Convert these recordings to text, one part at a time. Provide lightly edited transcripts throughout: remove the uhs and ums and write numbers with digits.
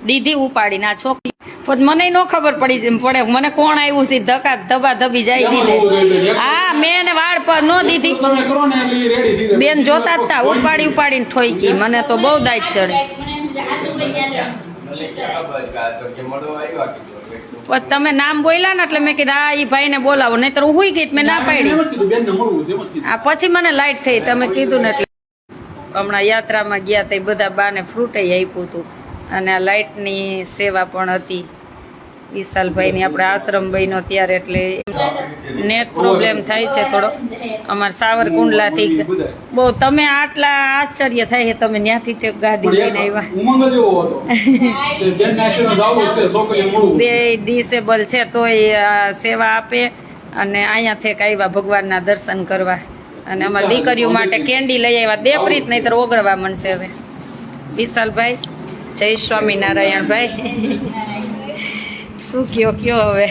દીધી ઉપાડીને આ છોકરી પણ મને ન ખબર પડે મને કોણ આવ્યું છે ધક્કા ધબા ધબી જાય દીધે હા મેં એને વાળ પર ન દીધી બેન જોતા જ તા ઉપાડીને ઠોકી મને તો બહુ દાઈત ચડે તમે નામ બોલ્યા ને એટલે મેં કીધું હા ઈ ભાઈ ને બોલાવો નહીં તો હું ગઈ મેં ના પાડી આ પછી મને લાઈટ થઈ તમે કીધું ને એટલે હમણાં યાત્રામાં ગયા તે બધા બાને ફ્રૂટ આપ્યું હતું અને આ લાઇટની સેવા પણ હતી વિશાલભાઈની આપણે આશ્રમ બન્યો ત્યારે એટલે નેટ પ્રોબ્લેમ થાય છે થોડો અમારે સાવરકુંડલાથી બહુ તમે આટલા આશ્ચર્ય થાય છે તમે ત્યાંથી તે ગાદી લઈને આવ્યા બે ડિસેબલ છે તોય સેવા આપે અને અહીંયાથી આવ્યા ભગવાનના દર્શન કરવા અને અમારી દીકરીઓ માટે કેન્ડી લઈ આવ્યા દેવપ્રીત નહીં તો ઓગળવા મળશે હવે વિશાલભાઈ જય સ્વામિનારાયણ ભાઈ શું કયો હવે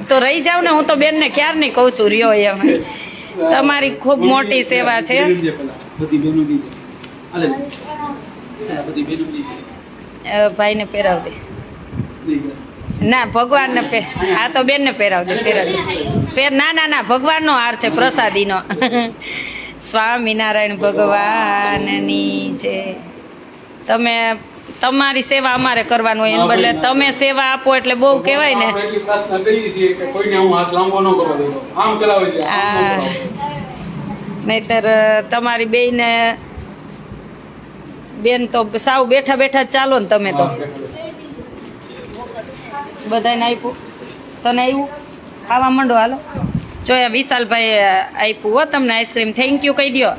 તો રહી જાવ ને હું તો બેન ને ક્યાર નહીં કઉ છું રહ્યો એમ તમારી ખૂબ મોટી સેવા છે ભાઈ ને પહેરાવ દે ના ભગવાન ને આ તો બેન ને પહેરાવ દે ના ભગવાન નો હાર છે પ્રસાદી નો સ્વામિનારાયણ ભગવાનની છે તમે તમારી સેવા અમારે કરવાનું હોય એને બદલે તમે સેવા આપો એટલે બહુ કહેવાય ને નહીતર તમારી બેન તો સાવ બેઠા બેઠા ચાલો ને તમે તો બધાને આપ્યું તને આવ્યું ખાવા માંડો હાલો જોયા વિશાલભાઈ આપ્યું હો તમને આઈસ્ક્રીમ થેન્ક યુ કહી દો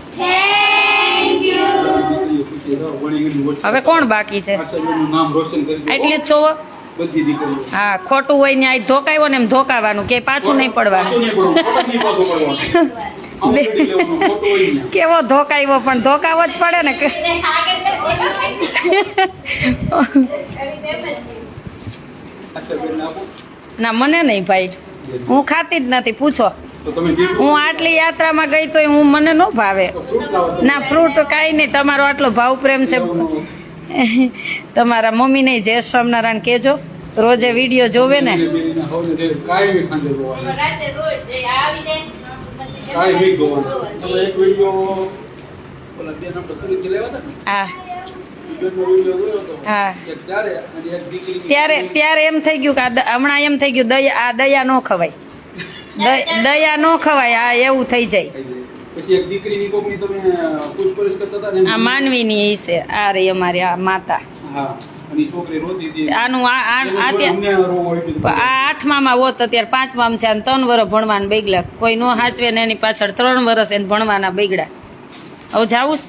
હવે કોણ બાકી છે એટલે જ છો હા ખોટું હોય ને આ ધોકાવ્યો ને એમ ધોકાવાનું કે પાછું નહીં પડવાનું કેવો ધોકાવ્યો પણ ધોકાવો જ પડે ને ના મને નહીં ભાઈ હું ખાતી જ નથી પૂછો હું આટલી યાત્રામાં ગઈ તો હું મને ન ભાવે ના ફ્રૂટ કાંઈ નહીં તમારો આટલો ભાવ પ્રેમ છે તમારા મમ્મી ને જય સ્વામિનારાયણ કેજો રોજે વિડીયો જોવે ને હા હા ત્યારે એમ થઈ ગયું કે હમણાં એમ થઈ ગયું આ દયા ન ખવાય દયા ન ખવાય આ એવું થઈ જાય આ માનવીની ઈ છે આ રહી અમારી આ માતા આનું આ 8માં હોત અત્યારે 5માં છે 3 વર્ષ ભણવાના બગડ્યા કોઈ નો હાચવે ને એની પાછળ 3 વર્ષ એને ભણવાના બગડ્યા હવે જાવું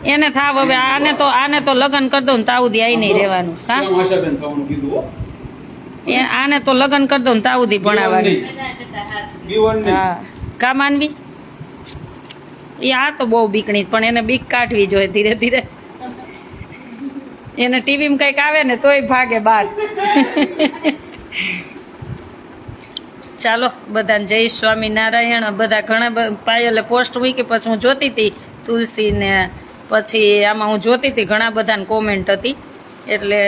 એને થાવ હવે આને તો લગ્ન કરી દઉં ને તાઉદી આઈ નહીં રહેવાનું આને તો લગ્ન કરી દઉં ને તાઉદી ભણાવવાનું હા કા માનવી એ આ તો બહુ બીકણી પણ એને બીક કાઢવી જોઈએ ધીરે ધીરે એને ટીવીમાં કંઈક આવે ને તોય ભાગે બહાર ચાલો બધાને જય સ્વામિનારાયણ બધા ઘણા પાયલે પોસ્ટ મૂકી પછી હું જોતી હતી તુલસી ને પછી આમાં હું જોતી હતી ઘણા બધાને કોમેન્ટ હતી એટલે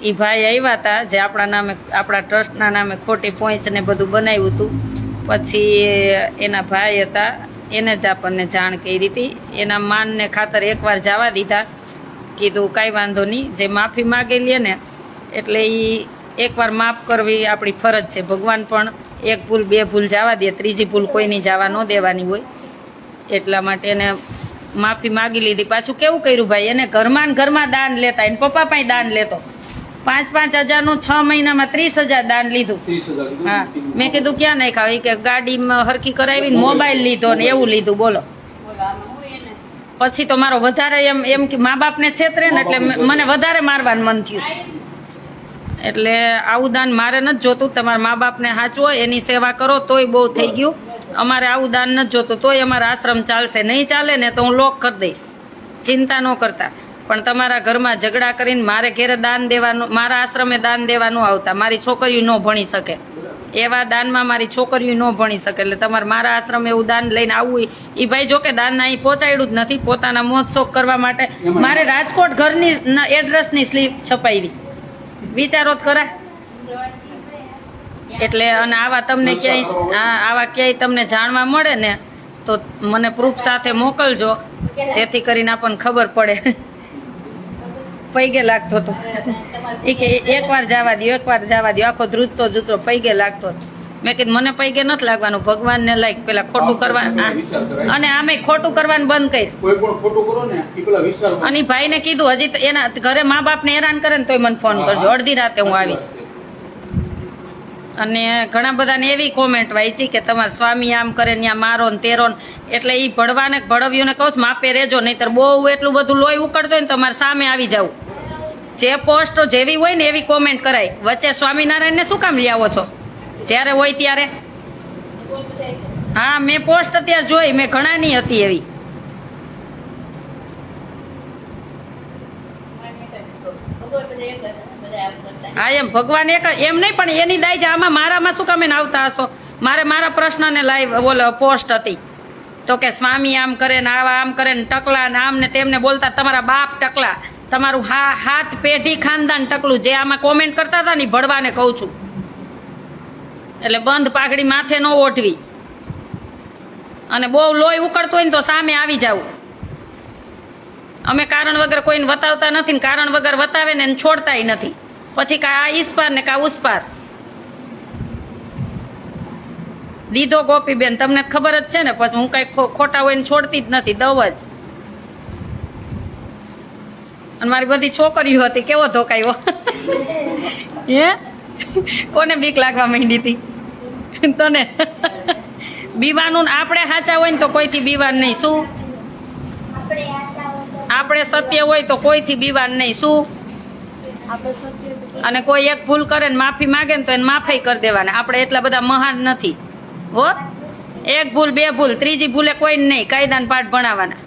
એ ભાઈ આવ્યા હતા જે આપણા નામે આપણા ટ્રસ્ટના નામે ખોટી પોઈન્ટ ને બધું બનાવ્યું હતું પછી એના ભાઈ હતા એને જ આપણને જાણ કરી હતી એના માનને ખાતર એકવાર જવા દીધા કીધું કાંઈ વાંધો નહીં જે માફી માગેલી ને એટલે એ એકવાર માફ કરવી આપણી ફરજ છે ભગવાન પણ 1 ભૂલ 2 ભૂલ જવા દે 3જી ભૂલ કોઈની જવા ન દેવાની હોય એટલા માટે એને માફી માગી લીધી પાછું કેવું કર્યું ભાઈ એને ઘરમાં દાન લેતા એને પપ્પા પાસે દાન લેતો 5-5 હજારનું 6 મહિનામાં 30,000 દાન લીધું હા મેં કીધું ક્યાં નહીં ખાવી કે ગાડીમાં હરખી કરાવીને મોબાઈલ લીધો ને એવું લીધું બોલો પછી તો મારો વધારે એમ કે મા બાપને છેતરે ને એટલે મને વધારે મારવાનું મન થયું એટલે આવું દાન મારે નથી જોતું તમારા મા બાપને સાચવો એની સેવા કરો તોય બહુ થઈ ગયું અમારે આવું દાન નથી જોતું તોય અમારા આશ્રમ ચાલશે નહીં ચાલે ને તો હું લોક કરી દઈશ ચિંતા ન કરતા પણ તમારા ઘરમાં ઝઘડા કરીને મારે ઘેરે દાન દેવાનું મારા આશ્રમે દાન દેવાનું આવતા મારી છોકરીઓ ન ભણી શકે એવા દાનમાં મારી છોકરીઓ ન ભણી શકે. એટલે તમારે મારા આશ્રમ એવું દાન લઈને આવવું એ ભાઈ જો કે દાન અહીં પહોંચાડ્યું જ નથી, પોતાના મોજ શોખ કરવા માટે મારે રાજકોટ ઘરની એડ્રેસની સ્લીપ છપાવી. વિચારો જ ખરા. એટલે અને આવા તમને ક્યાંય આવા ક્યાંય તમને જાણવા મળે ને તો મને પ્રૂફ સાથે મોકલજો, જેથી કરીને આપણને ખબર પડે. પૈગે લાગતો હતો એ કે એકવાર જવા દો, એકવાર જવા દો, આખો ધ્રુજતો પૈગે લાગતો. મેં કીધું મને પૈગે નથી લાગવાનું, ભગવાનને લાયક પેલા ખોટું કરવાનું, અને આમે ખોટું કરવાનું બંધ કરી. અને ભાઈને કીધું હજી એના ઘરે મા બાપને હેરાન કરે ને તોય મને ફોન કરજો, અડધી રાતે હું આવીશ. અને ઘણા બધાને એવી કોમેન્ટ વાંચી કે તમારા સ્વામી આમ કરે ત્યાં મારો ને તેરો ને, એટલે એ ભળવાને ભળવ્યુંને કહું છું માપે રહેજો, નહીંતર બહુ એટલું બધું લોહી ઉકળતો હોય ને તમારે સામે આવી જવું. જે પોસ્ટ જેવી હોય ને એવી કોમેન્ટ કરાય. વચ્ચે સ્વામિનારાયણને શું કામ લઈ આવો છો જ્યારે હોય ત્યારે? હા, મેં પોસ્ટ અત્યારે જોઈ, મેં ઘણાની હતી એવી. હા એમ ભગવાન એક એમ નહીં, પણ એની દાય છે આમાં મારામાં શું કામે આવતા હશો? મારા પ્રશ્નને લાઈવ બોલો પોસ્ટ હતી તો કે સ્વામી આમ કરે ને આવા આમ કરે ને ટકલા ને આમ ને તેમને બોલતા, તમારા બાપ ટકલા, તમારું હાથ પેઢી ખાનદાન ટકલું. જે આમાં કોમેન્ટ કરતા હતા ને ભળવાને કહું છું. એટલે બંધ પાઘડી માથે ન ઓઢવી, અને બહુ લોહી ઉકળતું હોય ને તો સામે આવી જવું. અમે કારણ વગર કોઈને વતાવતા નથી ને કારણ વગર વતાવે ને છોડતાય નથી. પછી કા આ ઈસપાર ને કા ઉસપાર. દીધો ગોપીબેન, તમને ખબર જ છે ને, પછી હું કઈ ખોટા હોય ને છોડતી જ નથી, દવ જ. અને મારી બધી છોકરીઓ હતી, કેવો ધોકાયો. હે કોને બીક લાગવા માંડી હતી તને? બીવાનું આપણે સાચા હોય ને તો કોઈથી બીવાન નહીં. શું આપણે સત્ય હોય તો કોઈથી બીવાન નહીં. શું અને કોઈ એક ભૂલ કરે ને માફી માંગે ને તો એને માફી કરી દેવાના. આપણે એટલા બધા મહાન નથી હો. એક ભૂલ, બે ભૂલ, ત્રીજી ભૂલે કોઈ નહીં. કાયદાના પાઠ ભણાવવાના.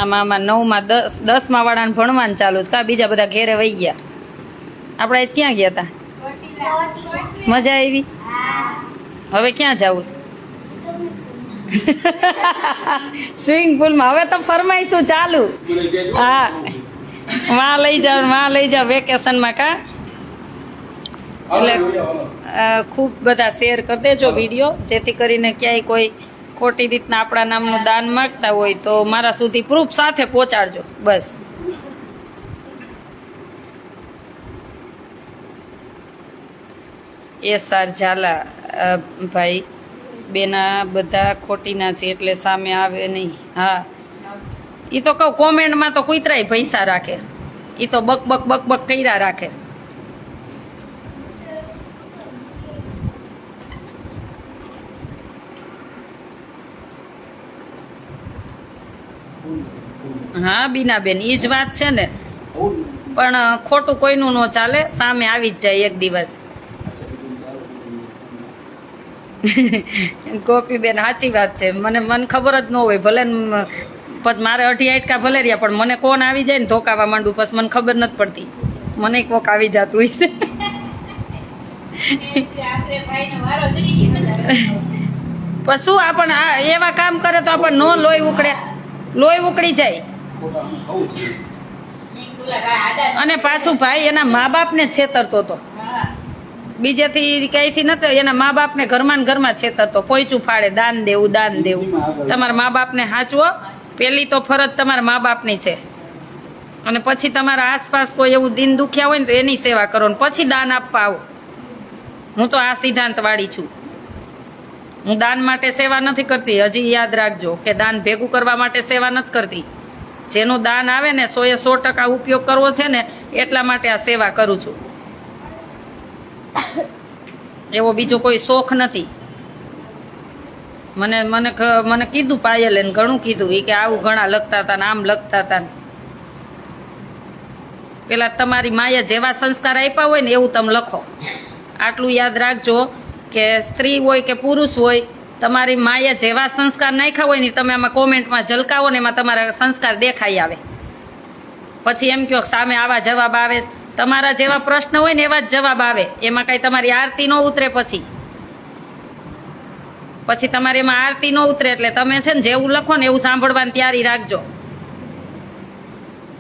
આમાં 9માં 10માં વાળાને ભણવાનું ચાલુ છે. કા બીજા બધા ઘેરે વહી ગયા? આપણે આજ ક્યાં ગયા હતા? મજા આવી? હવે ક્યાં જવું છે? સ્વિમિંગ પુલમાં. હવે તો ફરમાઈશું ચાલુ. હા, માં લઈ જાવ વેકેશનમાં. કા એટલે ખૂબ બધા શેર કરી દેજો વિડીયો, જેથી કરીને ક્યાંય કોઈ ખોટી રીતના આપણા નામનું દાન માગતા હોય તો મારા સુધી પ્રૂફ સાથે પહોંચાડજો. બસ SR ઝાલા ભાઈ, બેના બધા ખોટીના છે એટલે સામે આવે નહીં. હા, એ તો કહું કોમેન્ટમાં તો કુતરાય પૈસા રાખે, એ તો બક બક બક બક કર્યા રાખે. હા બીનાબેન, એ જ વાત છે ને. પણ ખોટું કોઈનું ન ચાલે, સામે આવી જ જાય એક દિવસ. ગોપીબેન સાચી વાત છે. મને ખબર જ ન હોય, ભલે પછી મારે 8 આટકા ભલે રહ્યા, પણ મને કોણ આવી જાય ને ધોકાવા માંડું, પછી મને ખબર નથી પડતી. મને કોક આવી જતું હોય છે. પછી શું આપણને એવા કામ કરે તો આપણને નો લોહી ઉકળે, લોહી ઉકળી જાય. અને પાછું ભાઈ એના મા બાપને છેતરતો હતો, બીજેથી કઈથી નથી. એના મા બાપને ઘરમાં ને ઘરમાં છેતરતો, પોઈચું ફાડે, દાન દેવું દાન દેવું. તમારા મા બાપને હાચવો, પેલી તો ફરજ તમારા મા બાપની છે. અને પછી તમારા આસપાસ કોઈ એવું દિન દુખ્યા હોય ને તો એની સેવા કરો ને પછી દાન આપવા આવો. હું તો આ સિદ્ધાંત વાળી છું. હું દાન માટે સેવા નથી કરતી. હજી યાદ રાખજો કે દાન ભેગું કરવા માટે સેવા નથી કરતી. જેનું દાન આવે ને 100% ઉપયોગ કરવો છે ને, એટલા માટે આ સેવા કરું છું. એવો બીજો કોઈ શોખ નથી. મને કીધું પાયલે ઘણું કીધું, એ કે આવું ઘણા લખતા હતા ને આમ લખતા હતા. પેલા તમારી માએ જેવા સંસ્કાર આપ્યા હોય ને એવું તમે લખો. આટલું યાદ રાખજો કે સ્ત્રી હોય કે પુરુષ હોય, તમારી માએ જેવા સંસ્કાર નાખ્યા હોય ને તમે આમાં કોમેન્ટમાં ઝલકાવો ને એમાં તમારા સંસ્કાર દેખાઈ આવે. પછી એમ કહો સામે આવા જવાબ આવે. તમારા જેવા પ્રશ્ન હોય ને એવા જ જવાબ આવે. એમાં કાંઈ તમારી આરતી ન ઉતરે. પછી તમારે એમાં આરતી ન ઉતરે એટલે તમે છે ને જેવું લખો ને એવું સાંભળવાની તૈયારી રાખજો.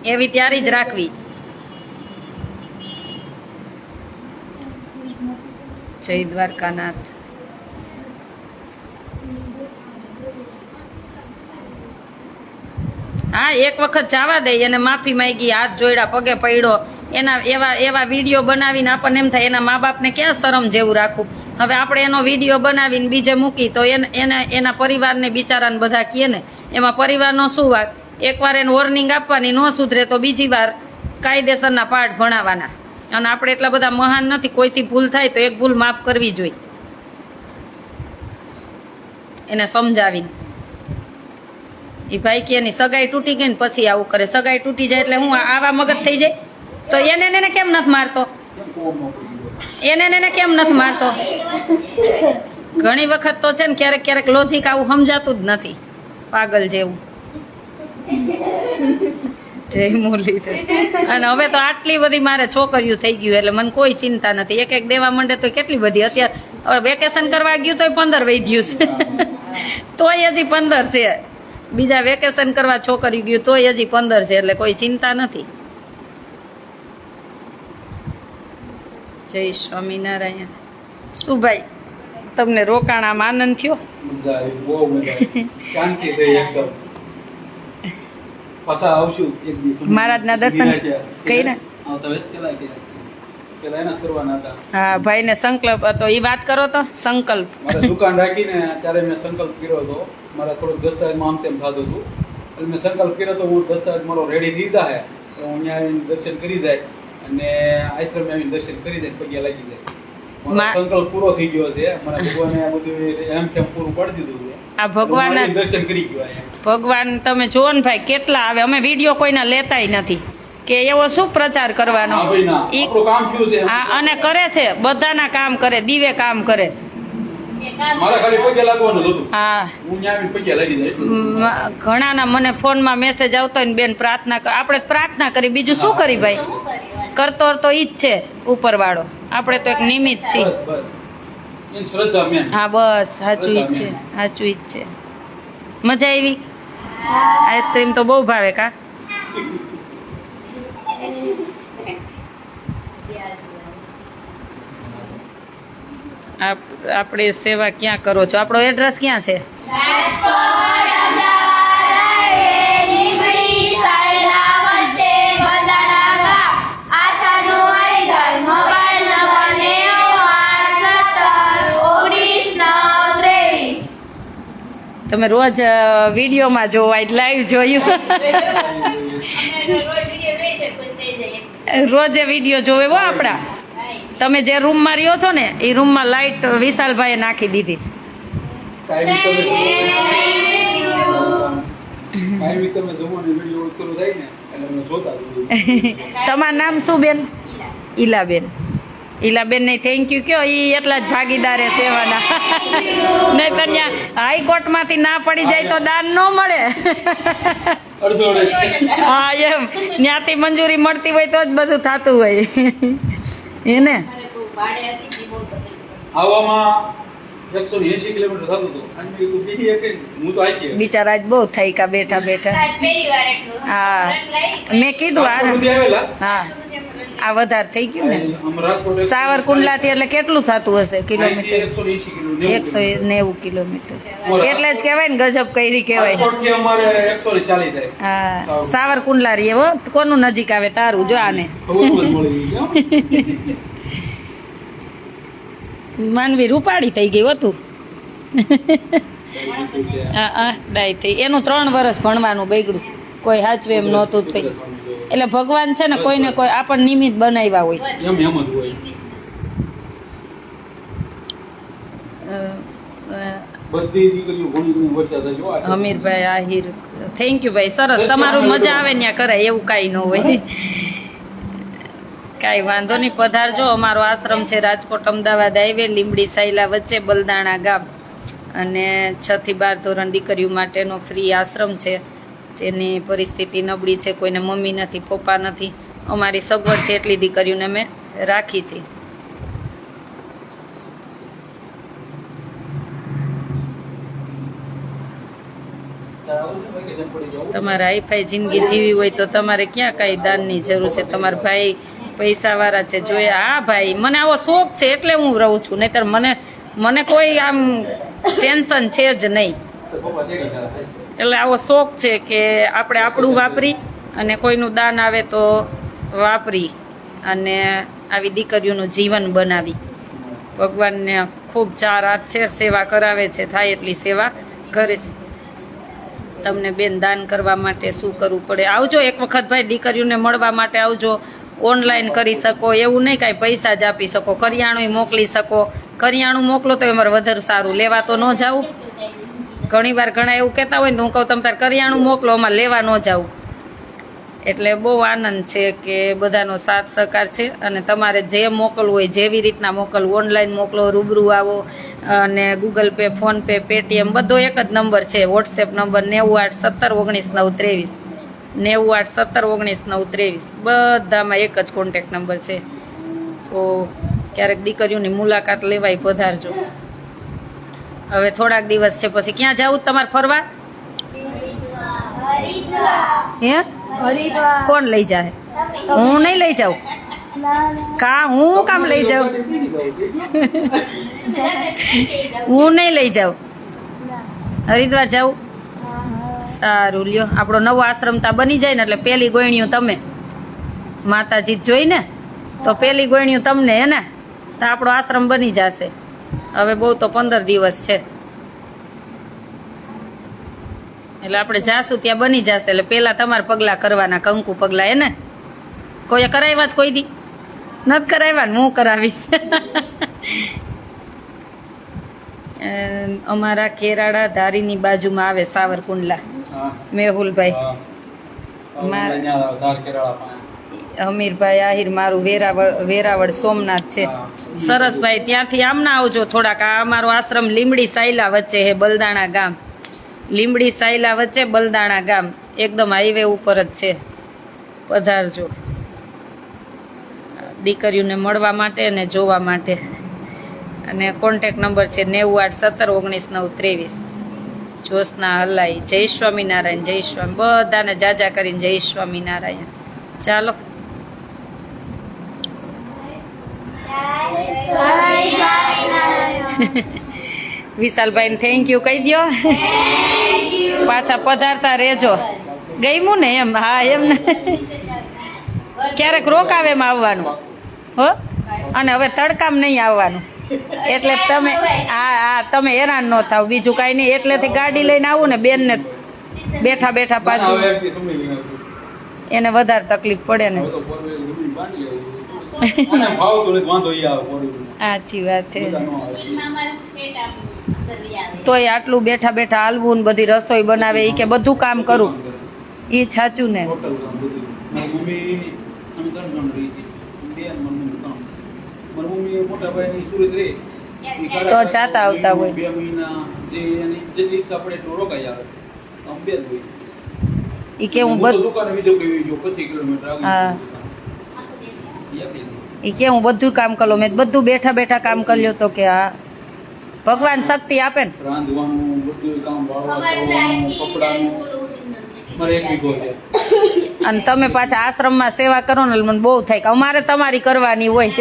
એવી તૈયારી જ રાખવી. જય દ્વારકાનાથ. હા, એક વખત જવા દે એને માફી માંગી, હાથ જોડ્યા, પગે પડ્યો, એના એવા વિડીયો બનાવીને આપણને એમ થાય એના મા બાપને ક્યાં શરમ જેવું રાખવું. હવે આપણે એનો વિડીયો બનાવીને બીજે મૂકી તો એના પરિવારને બિચારાને બધા કહે ને, એમાં પરિવારનો શું વાક. એકવાર એને વોર્નિંગ આપવાની, ન સુધરે તો બીજી વાર કાયદેસરના પાઠ ભણાવવાના. અને આપણે એટલા બધા મહાન નથી, કોઈથી ભૂલ થાય તો એક ભૂલ માફ કરવી જોઈએ એને સમજાવીને. એ ભાઈ કે એની સગાઈ તૂટી ગઈ ને પછી આવું કરે. સગાઈ તૂટી જાય એટલે હું આવા મગજ થઈ જાય તો એને કેમ નથી મારતો? એને કેમ નથી મારતો? ઘણી વખત તો છે ને ક્યારેક લોજિક આવું સમજાતું જ નથી, પાગલ જેવું. જય મુરલીધર. અને હવે તો આટલી બધી મારે છોકરીઓ થઈ ગયું એટલે મને કોઈ ચિંતા નથી. એક દેવા માંડે તો કેટલી બધી. અત્યારે હવે વેકેશન કરવા ગયું તોય 15 વહી ગયું છે. તોય હજી 15 છે. બીજા વેકેશન કરવા છોકરી ગયું તોય હજી 15 છે. એટલે કોઈ ચિંતા નથી. જય સ્વામિનારાયણ. શું ભાઈ તમને રોકાણામાં આનંદ થયો? શાંતિ થઈ એકદમ. પાછા આવશું એક દિવસ. મહારાજના દર્શન કર્યા? હા, ભાઈને સંકલ્પ હતો. એ વાત કરો તો. સંકલ્પ મારે દુકાન રાખીને ત્યારે મેં સંકલ્પ કર્યો હતો. મારા થોડુંક દસ્તાવેજમાં આમ તેમ થતું હતું એટલે મેં સંકલ્પ કર્યો હતો હું દસ્તાવેજ મારો રેડી થઈ જાય તો હું અહીંયા આવીને દર્શન કરી જાય અને આશ્રમે આવીને દર્શન કરી જાય, પગે લાગી જાય. મારો સંકલ્પ પૂરો થઈ ગયો છે. મને ભગવાને આ બધું એમ કેમ પૂરું પાડી દીધું છે. આ ભગવાન દર્શન કરી ગયો. ભગવાન તમે જુઓ ને ભાઈ કેટલા આવે. અમે વિડીયો કોઈના લેતાય નથી કે એવો શું પ્રચાર કરવાનો. હા, અને કરે છે બધાના કામ કરે, દીવે કામ કરે છે. મારા ખાલી પગે લાગવાનું હતું. હા, હું ત્યાં આવીને પગે લાગી જાય. ઘણાના મને ફોનમાં મેસેજ આવતો હોય ને બેન પ્રાર્થના કર. આપણે પ્રાર્થના કરી, બીજું શું કરી ભાઈ? કરતો તો ઈ જ છે ઉપરવાળો. આપણે તો એક નિમિત્ત છીએ. હા બસ, સાચું ઈ જ છે, સાચું ઈ જ છે. મજા આવી? આઈસ્ક્રીમ તો બહુ ભાવે કા? આપણે સેવા ક્યાં કરો છો? આપણો એડ્રેસ ક્યાં છે? તમે રોજ વિડીયોમાં જોવો, લાઈવ જોયું? રોજે વિડીયો જોવે હો આપણા. તમે જે રૂમમાં રહ્યો છો ને એ રૂમમાં લાઈટ વિશાલભાઈએ નાખી દીધી છે. તમારું નામ શું બેન? ઈલાબેન. ઈલાબેન ને થેન્ક યુ કયો. એ એટલા જ ભાગીદાર સેવાના. નહીં તો ત્યાં હાઈકોર્ટમાંથી ના પડી જાય તો દાન ન મળે. હા એમ, ત્યાંથી મંજૂરી મળતી હોય તો જ બધું થતું હોય એને. બિચારા જ બહુ થઈ કા બેઠા બેઠા. હા, મેં કીધું હા આ વધારે થઈ ગયું ને. સાવરકુંડલા થી એટલે કેટલું થતું હશે કિલોમીટર? 190 કિલોમીટર. એટલે જ કેવાય ને ગજબ કરી કેવાય. હા, સાવરકુંડલા રે હો. કોનું નજીક આવે? તારું જો આને. માનવી રૂપાળી થઈ ગઈ હતું. ડાય થઈ. એનું 3 વર્ષ ભણવાનું બગડ્યું. કોઈ હાચવે એમ નહોતું થઈ. એટલે ભગવાન છે ને કોઈને કોઈ આપણ નિમિત્ત બનાવ્યા હોય. હમીરભાઈ આહિર, થેન્ક યુ ભાઈ. સરસ, તમારું મજા આવે ત્યાં કરાય એવું કાંઈ ન હોય. કાંઈ વાંધો નહીં, પધારજો. અમારો આશ્રમ છે રાજકોટ અમદાવાદ હાઈવે, લીંબડી સાયલા વચ્ચે, બલદાણા ગામ. અને 6 થી 12 ધોરણ દીકરીઓ માટેનો ફ્રી આશ્રમ છે. જેની પરિસ્થિતિ નબળી છે, કોઈને મમ્મી નથી, પપ્પા નથી, અમારી સગવડ છે એટલી દીકરીઓને અમે રાખી છે. તમારે હાઈફાઈ જિંદગી જીવી હોય તો તમારે ક્યાં કાંઈ દાનની જરૂર છે. તમારા ભાઈ પૈસાવાળા છે જોઈએ. હા ભાઈ, મને આવો શોખ છે એટલે હું રહું છું, નહીંતર મને કોઈ આમ ટેન્શન છે જ નહીં. એટલે આવો શોખ છે કે આપણે આપણું વાપરી અને કોઈનું દાન આવે તો વાપરી અને આવી દીકરીઓનું જીવન બનાવી. ભગવાનને ખૂબ 4 હાથ છે, સેવા કરાવે છે, થાય એટલી સેવા કરે છે. તમને બેન દાન કરવા માટે શું કરવું પડે? આવજો એક વખત ભાઈ, દીકરીઓને મળવા માટે આવજો. ઓનલાઈન કરી શકો એવું નહીં, કાંઈ પૈસા જ આપી શકો, કરિયાણું મોકલી શકો. કરિયાણું મોકલો તો અમારે વધારે સારું, લેવા તો ન જાવું. ઘણી વાર ઘણા એવું કહેતા હોય ને તો હું કહું તમે તાર કરિયાણું મોકલો, અમારે લેવા ન જાવું. એટલે બહુ આનંદ છે કે બધાનો સાથ સહકાર છે. અને તમારે જે મોકલવું હોય જેવી રીતના મોકલવું, ઓનલાઈન મોકલો, રૂબરૂ આવો, અને ગૂગલ પે, ફોનપે, પેટીએમ બધો એક જ નંબર છે. વોટ્સએપ નંબર 981719 923 981719 બધામાં એક જ કોન્ટેક્ટ નંબર છે. તો ક્યારેક દીકરીઓની મુલાકાત લેવાય, પધારજો. હવે થોડાક દિવસ છે પછી ક્યાં જાવું તમારે ફરવા? હે, કોણ લઈ જાય? હું નહીં લઈ જાઉં. હું કામ લઈ જાઉં? હું નહીં લઈ જાઉં. હરિદ્વાર જાઉં? સારું, લ્યો. આપણો નવો આશ્રમ તા બની જાય ને એટલે પેલી ગોયણીયું તમે માતાજી જોઈ ને, તો પેલી ગોયણીયું તમને હે ને, તો આપણો આશ્રમ બની જશે. હવે બહુ તો 15 દિવસ છે એટલે આપણે જાશું ત્યાં બની જશે. એટલે પેલા તમારે પગલાં કરવાના, કંકુ પગલાં. એને કોઈએ કરાવ્યા જ? કોઈ દી નથી કરાવ્યા ને? હું કરાવીશ. અમારા કેરાળા ધારીની બાજુમાં આવે સાવરકુંડલા. મેહુલભાઈ, અમીરભાઈ આહિર મારું વેરાવળ સોમનાથ છે. સરસભાઈ, ત્યાંથી આમ ના આવજો થોડાક. આ અમારો આશ્રમ લીમડી સાયલા વચ્ચે હે, બલદાણા ગામ. લીમડી સાયલા વચ્ચે બલદાણા ગામ, એકદમ હાઈવે ઉપર જ છે. પધારજો દીકરીઓને મળવા માટે અને જોવા માટે. અને કોન્ટેક્ટ નંબર છે 981719 923. જ્યોત્સના હલાઈ. જય સ્વામિનારાયણ. જય સ્વામી. બધાને જાજા કરીને જય સ્વામિનારાયણ. ચાલો. વિશાલભાઈ ને થેન્ક યુ કહી દો. પાછા પધારતા રહેજો. ગઈમું ને એમ? હા, એમ ને. ક્યારેક રોકાવેમાં આવવાનું હો, અને હવે તડકામાં નહીં આવવાનું. એટલે તમે તમે હેરાન ન થાવ, બીજું કાંઈ નહીં. એટલેથી ગાડી લઈને આવું ને બેન ને બેઠા બેઠા પાછું એને વધારે તકલીફ પડે ને. સાચી વાત છે. તોય આટલું બેઠા બેઠા હાલવું ને બધી રસોઈ બનાવે, એ કે બધું કામ કરું, એ સાચું ને. તો જાતા આવતા હોય. એ કે હું બધું કામ કરું. મેં બધું બેઠા બેઠા કામ કર્યું. તો કે હા, ભગવાન શક્તિ આપે ને. અને તમે પાછા આશ્રમમાં સેવા કરો ને, મને બહુ થાય કે અમારે તમારી કરવાની હોય.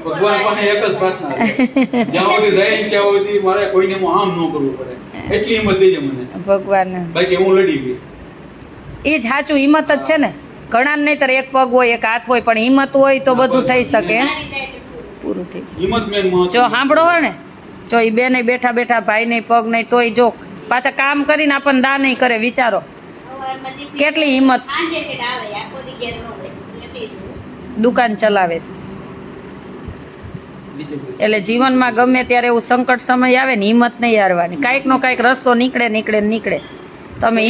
ભગવાન પાસે એક જ પ્રાર્થના છે, જ્યાં સુધી જાય ત્યાં સુધી મારે કોઈને આમ ન કરવું પડે, એટલી હિંમત દેજે મને ભગવાન. બાકી હું લડી ગઈ. એ જ સાચું, હિંમત જ છે ને. ઘણા નહીં એક પગ હોય, એક હાથ હોય, પણ હિંમત હોય તો બધું થઈ શકે. પૂરું થઈ શકે. હિંમત મેન મહત્વ. જો સાંભળો હોય ને, જો એ બેને બેઠા બેઠા ભાઈ નહીં, પગ નહીં, તોય જો પાછા કામ કરીને આપણને દા નહીં કરે. વિચારો કેટલી હિંમત. દુકાન ચલાવે છે. એટલે જીવનમાં ગમે ત્યારે એવું સંકટ સમય આવે ને, હિંમત નહીં હારવાની. કાંઈક નો કાંઈક રસ્તો નીકળે. તમે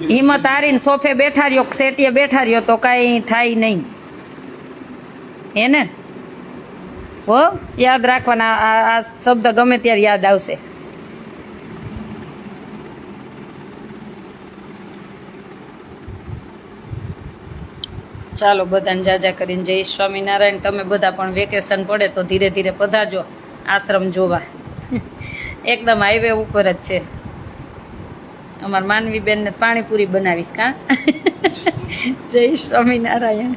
હિંમત હારીને સોફે બેઠા રહ્યો, સેટીએ બેઠા રહ્યો તો કાંઈ થાય નહીં. એને હો યાદ રાખવાના. આ શબ્દ ગમે ત્યારે યાદ આવશે. ચાલો બધાને જાજા કરીને જય સ્વામિનારાયણ. તમે બધા પણ વેકેશન પડે તો ધીરે ધીરે પધારજો આશ્રમ જોવા. એકદમ હાઈવે ઉપર જ છે. અમાર માનવી બેનને પાણીપુરી બનાવીશ કા. જય સ્વામિનારાયણ.